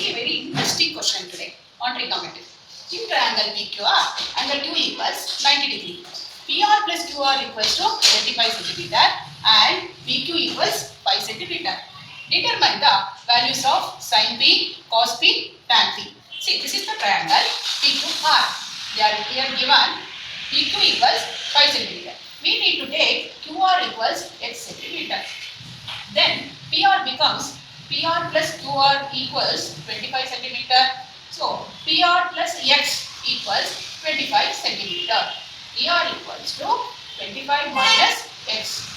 See a very interesting question today on trigonometry. In triangle PQR, angle Q equals 90 degree. PR plus QR equals to 25 centimeter and PQ equals 5 centimeter. Determine the values of sin P, cos P, tan P. See, this is the triangle PQR. They are here given PQ equals 5 centimeter. We need to take QR equals x centimeter. Then PR becomes PR plus QR equals 25 centimeter. So PR plus x equals 25 centimeter. PR equals to 25 minus x.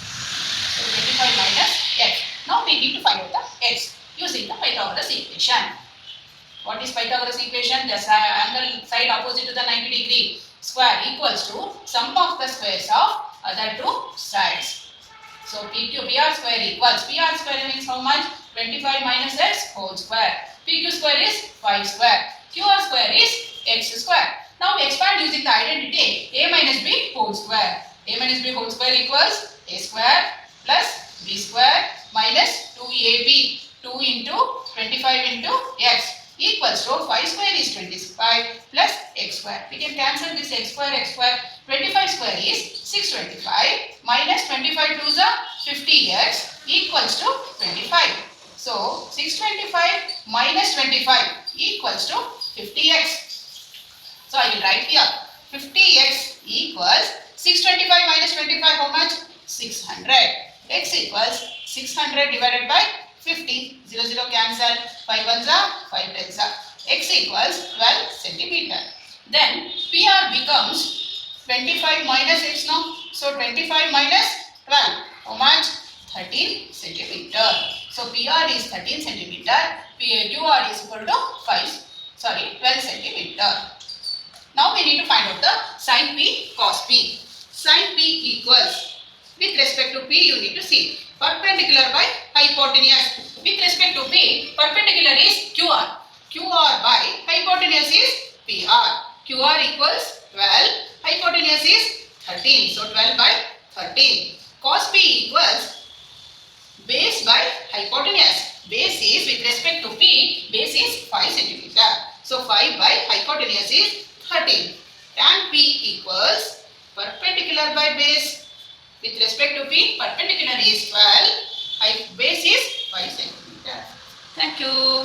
So 25 minus x. Now we need to find out the x using the Pythagoras equation. What is Pythagoras equation? The angle side opposite to the 90 degree square equals to sum of the squares of other two sides. So PR square equals, PR square means how much? 25 minus x whole square. PQ square is 5 square. QR square is x square. Now we expand using the identity a minus b whole square. A minus b whole square equals a square plus b square minus 2ab. 2 into 25 into x equals to 5 square is 25 plus x square. We can cancel this x square. 25 square is 625 minus 25 to the 50x equals to 25. So 625 minus 25 equals to 50x. So I will write here 50x equals 625 minus 25 how much? 600. X equals 600 divided by 50. 0 0 cancel. 5 ones are 5 tens are. X equals 12 centimeter. Then PR becomes 25 minus x now. So 25 minus 12. How much? 13 centimeter. So PR is 13 centimeter. QR is equal to 12 centimeter. Now we need to find out the sin P, cos P. Sin P equals, with respect to P you need to see, perpendicular by hypotenuse. With respect to P, perpendicular is QR. QR by hypotenuse is PR. QR equals 12, hypotenuse is 13. So 12 by 13. Cos P equals base by hypotenuse. Base is with respect to P, base is 5 centimeter. So 5 by hypotenuse is 13. Tan P equals perpendicular by base. With respect to P, perpendicular is 12, base is 5 centimeter. Thank you.